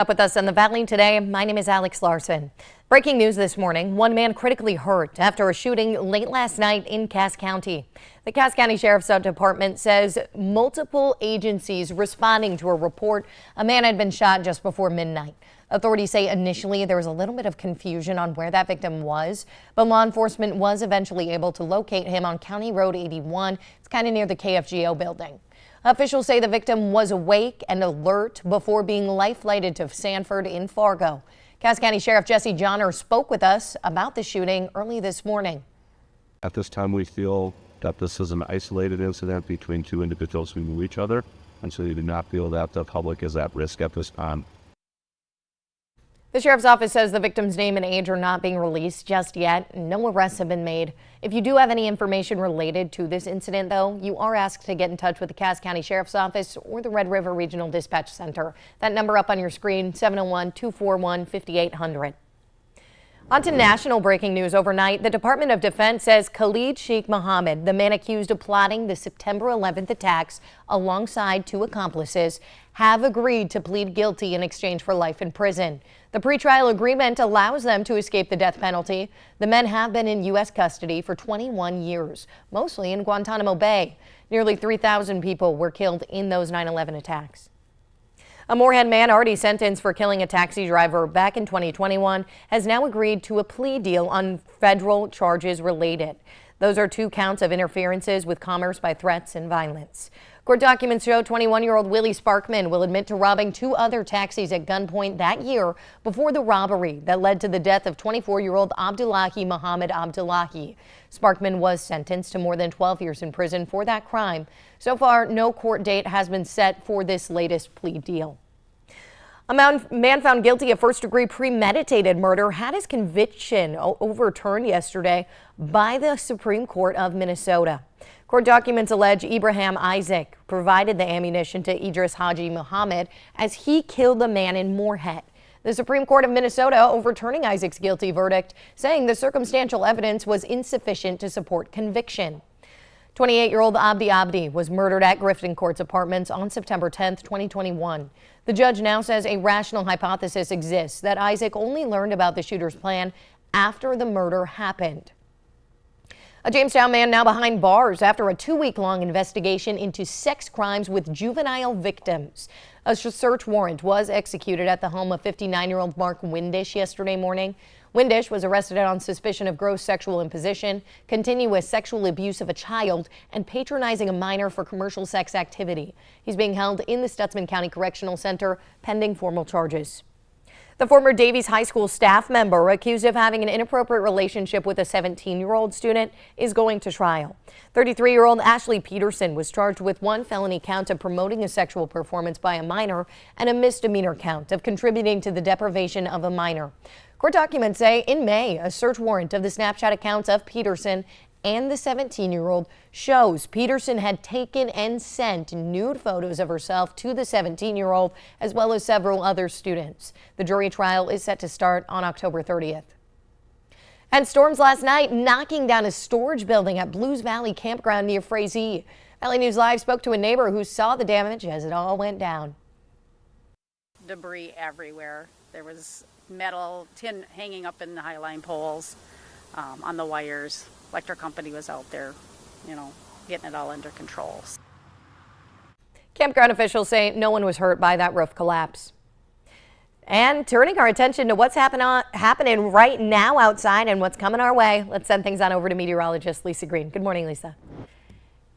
Up with us in the Valley today, my name is Alex Larson. Breaking news this morning, one man critically hurt after a shooting late last night in Cass County. The Cass County Sheriff's Department says multiple agencies responding to a report a man had been shot just before midnight. Authorities say initially there was a little bit of confusion on where that victim was, but law enforcement was eventually able to locate him on County Road 81. It's kind of near the KFGO building. Officials say the victim was awake and alert before being life-flighted to Sanford in Fargo. Cass County Sheriff Jesse Johnner spoke with us about the shooting early this morning. At this time, we feel that this is an isolated incident between two individuals who knew each other, and so we do not feel that the public is at risk at this time. The sheriff's office says the victim's name and age are not being released just yet. No arrests have been made. If you do have any information related to this incident, though, you are asked to get in touch with the Cass County Sheriff's Office or the Red River Regional Dispatch Center. That number up on your screen, 701-241-5800. On to national breaking news overnight. The Department of Defense says Khalid Sheikh Mohammed, the man accused of plotting the September 11th attacks alongside two accomplices, have agreed to plead guilty in exchange for life in prison. The pretrial agreement allows them to escape the death penalty. The men have been in U.S. custody for 21 years, mostly in Guantanamo Bay. Nearly 3,000 people were killed in those 9/11 attacks. A Moorhead man already sentenced for killing a taxi driver back in 2021 has now agreed to a plea deal on federal charges related. Those are 2 counts of interferences with commerce by threats and violence. Court documents show 21-year-old Willie Sparkman will admit to robbing 2 other taxis at gunpoint that year before the robbery that led to the death of 24-year-old Abdullahi Muhammad Abdullahi. Sparkman was sentenced to more than 12 years in prison for that crime. So far, no court date has been set for this latest plea deal. A man found guilty of first-degree premeditated murder had his conviction overturned yesterday by the Supreme Court of Minnesota. Court documents allege Ibrahim Isaac provided the ammunition to Idris Haji Muhammad as he killed a man in Moorhead. The Supreme Court of Minnesota overturning Isaac's guilty verdict, saying the circumstantial evidence was insufficient to support conviction. 28-year-old Abdi was murdered at Grifton Court's apartments on September 10, 2021. The judge now says a rational hypothesis exists that Isaac only learned about the shooter's plan after the murder happened. A Jamestown man now behind bars after a 2-week-long investigation into sex crimes with juvenile victims. A search warrant was executed at the home of 59-year-old Mark Windish yesterday morning. Windish was arrested on suspicion of gross sexual imposition, continuous sexual abuse of a child, and patronizing a minor for commercial sex activity. He's being held in the Stutsman County Correctional Center pending formal charges. The former Davies High School staff member accused of having an inappropriate relationship with a 17-year-old student is going to trial. 33-year-old Ashley Peterson was charged with 1 felony count of promoting a sexual performance by a minor and a misdemeanor count of contributing to the deprivation of a minor. Court documents say in May, a search warrant of the Snapchat accounts of Peterson and the 17-year-old shows Peterson had taken and sent nude photos of herself to the 17-year-old as well as several other students. The jury trial is set to start on October 30th. And storms last night knocking down a storage building at Blues Valley Campground near Frazee. Valley News Live spoke to a neighbor who saw the damage as it all went down. Debris everywhere. There was metal, tin hanging up in the high line poles, on the wires. Electric company was out there, getting it all under control. Campground officials say no one was hurt by that roof collapse. And turning our attention to what's happening right now outside and what's coming our way, let's send things on over to meteorologist Lisa Green. Good morning, Lisa.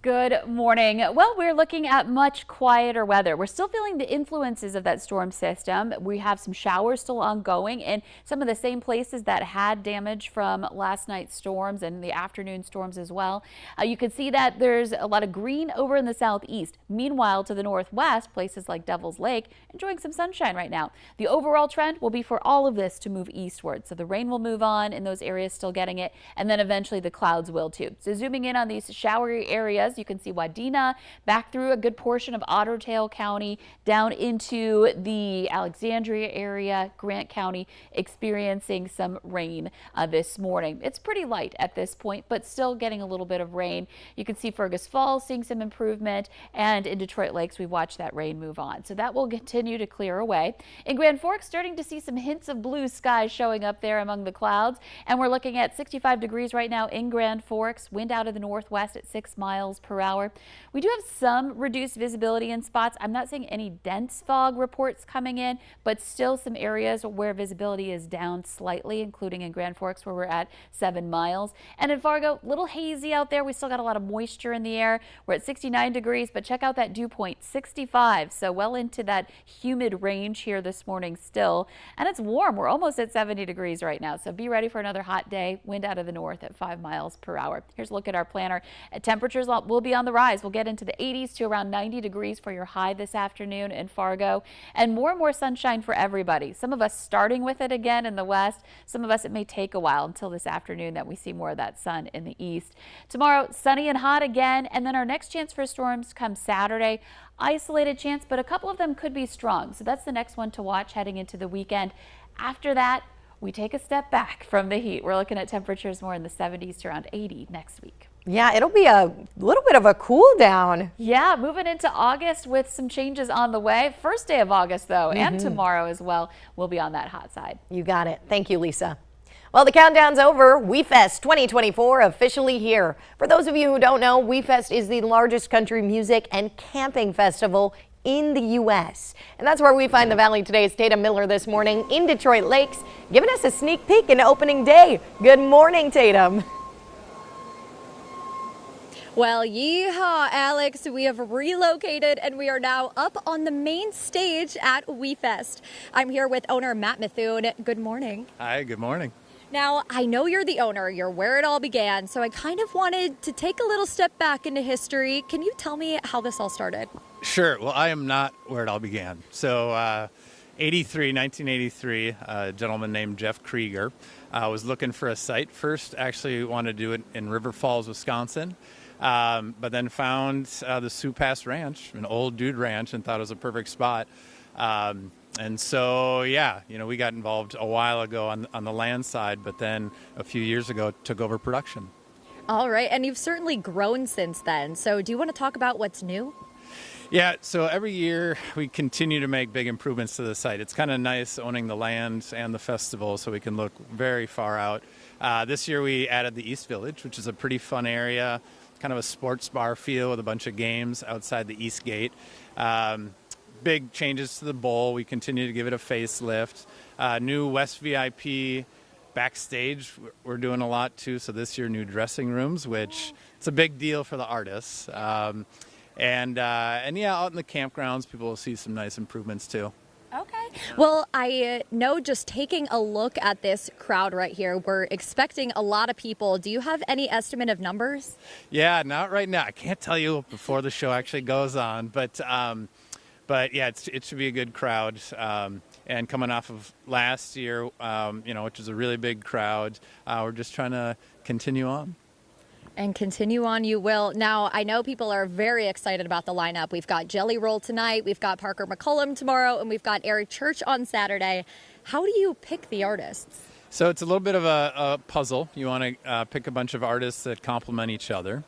Good morning. Well, we're looking at much quieter weather. We're still feeling the influences of that storm system. We have some showers still ongoing in some of the same places that had damage from last night's storms and the afternoon storms as well. You can see that there's a lot of green over in the southeast. Meanwhile, to the northwest, places like Devil's Lake enjoying some sunshine right now. The overall trend will be for all of this to move eastward. So the rain will move on in those areas still getting it, and then eventually the clouds will too. So zooming in on these showery areas, areas. You can see Wadena back through a good portion of Otter Tail County down into the Alexandria area, Grant County experiencing some rain this morning. It's pretty light at this point, but still getting a little bit of rain. You can see Fergus Falls seeing some improvement, and in Detroit Lakes, we've watched that rain move on. So that will continue to clear away. In Grand Forks, starting to see some hints of blue skies showing up there among the clouds, and we're looking at 65 degrees right now in Grand Forks, wind out of the northwest at 6 miles per hour. We do have some reduced visibility in spots. I'm not seeing any dense fog reports coming in, but still some areas where visibility is down slightly, including in Grand Forks where we're at 7 miles. And in Fargo, a little hazy out there. We still got a lot of moisture in the air. We're at 69 degrees, but check out that dew point, 65. So well into that humid range here this morning still. And it's warm. We're almost at 70 degrees right now. So be ready for another hot day. Wind out of the north at 5 miles per hour. Here's a look at our planner. Temperatures will be on the rise. We'll get into the 80s to around 90 degrees for your high this afternoon in Fargo. And more sunshine for everybody. Some of us starting with it again in the west. Some of us it may take a while until this afternoon that we see more of that sun in the east. Tomorrow, sunny and hot again. And then our next chance for storms comes Saturday. Isolated chance, but a couple of them could be strong. So that's the next one to watch heading into the weekend. After that, we take a step back from the heat. We're looking at temperatures more in the 70s to around 80 next week. Yeah, it'll be a little bit of a cool down. Yeah, moving into August with some changes on the way. First day of August, though, and tomorrow as well, we'll be on that hot side. You got it. Thank you, Lisa. Well, the countdown's over. WeFest 2024 officially here. For those of you who don't know, WeFest is the largest country music and camping festival in the U.S. And that's where we find the Valley Today's Tatum Miller this morning in Detroit Lakes, giving us a sneak peek into opening day. Good morning, Tatum. Well, yeehaw, Alex. We have relocated and we are now up on the main stage at WeFest. I'm here with owner Matt Mithune. Good morning. Hi, good morning. Now, I know you're the owner, you're where it all began, so I kind of wanted to take a little step back into history. Can you tell me how this all started? Sure. Well, I am not where it all began. So, 1983, a gentleman named Jeff Krieger was looking for a site. First, actually wanted to do it in River Falls, Wisconsin, but then found the Sioux Pass Ranch, an old dude ranch, and thought it was a perfect spot. And so, yeah, we got involved a while ago on the land side, but then a few years ago took over production. All right, and you've certainly grown since then. So do you want to talk about what's new? Yeah, so every year we continue to make big improvements to the site. It's kind of nice owning the land and the festival so we can look very far out. This year we added the East Village, which is a pretty fun area, kind of a sports bar feel with a bunch of games outside the East Gate. Big changes to the bowl. We continue to give it a facelift. New West VIP backstage. We're doing a lot too. So this year, new dressing rooms, which it's a big deal for the artists. And yeah, out in the campgrounds, people will see some nice improvements too. Okay. Well, I know just taking a look at this crowd right here, we're expecting a lot of people. Do you have any estimate of numbers? Yeah, not right now. I can't tell you before the show actually goes on, but yeah, it should be a good crowd. And coming off of last year, which was a really big crowd, we're just trying to continue on. And continue on you will. Now, I know people are very excited about the lineup. We've got Jelly Roll tonight, we've got Parker McCullum tomorrow, and we've got Eric Church on Saturday. How do you pick the artists? So it's a little bit of a puzzle. You want to pick a bunch of artists that complement each other.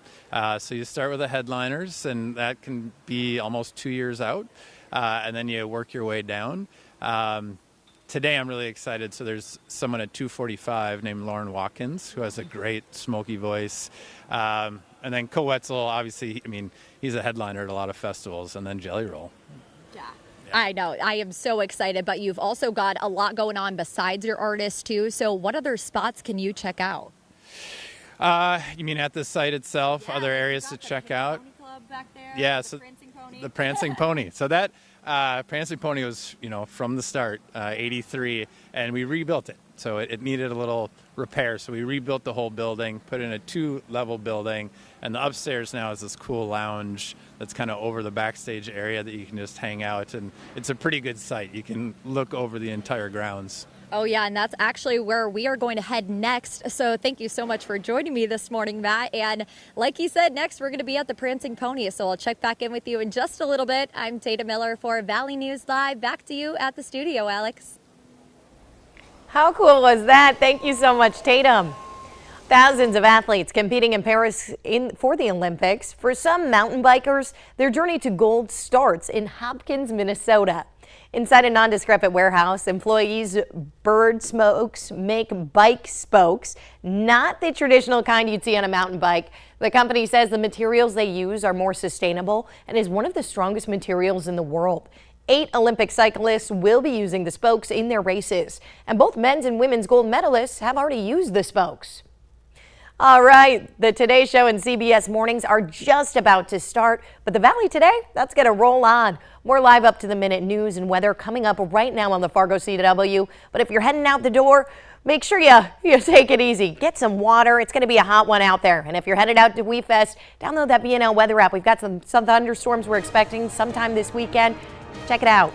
So you start with the headliners, and that can be almost 2 years out. And then you work your way down. Today I'm really excited. So there's someone at 2:45 named Lauren Watkins who has a great smoky voice. And then Co Wetzel, obviously, he's a headliner at a lot of festivals. And then Jelly Roll. Yeah. I know. I am so excited. But you've also got a lot going on besides your artists, too. So what other spots can you check out? You mean at the site itself? Yeah, other areas to check out? Pony Club back there, yeah, so Prancing Pony. The Prancing Pony. So that Prancing Pony was, from the start, 83, and we rebuilt it. So it needed a little repair. So we rebuilt the whole building, put in a 2-level building, and the upstairs now is this cool lounge that's kind of over the backstage area that you can just hang out. And it's a pretty good site. You can look over the entire grounds. Oh, yeah, and that's actually where we are going to head next. So thank you so much for joining me this morning, Matt. And like you said, next we're going to be at the Prancing Pony. So I'll check back in with you in just a little bit. I'm Tata Miller for Valley News Live. Back to you at the studio, Alex. How cool was that? Thank you so much, Tatum. Thousands of athletes competing in Paris for the Olympics. For some mountain bikers, their journey to gold starts in Hopkins, Minnesota. Inside a non-decrepit warehouse, employees bird smokes make bike spokes, not the traditional kind you'd see on a mountain bike. The company says the materials they use are more sustainable and is one of the strongest materials in the world. 8 Olympic cyclists will be using the spokes in their races, and both men's and women's gold medalists have already used the spokes. All right, the Today Show and CBS Mornings are just about to start, but the Valley Today, that's going to roll on. More live up-to-the-minute news and weather coming up right now on the Fargo CW. But if you're heading out the door, make sure you take it easy. Get some water. It's going to be a hot one out there. And if you're headed out to WeFest, download that BNL weather app. We've got some thunderstorms we're expecting sometime this weekend. Check it out.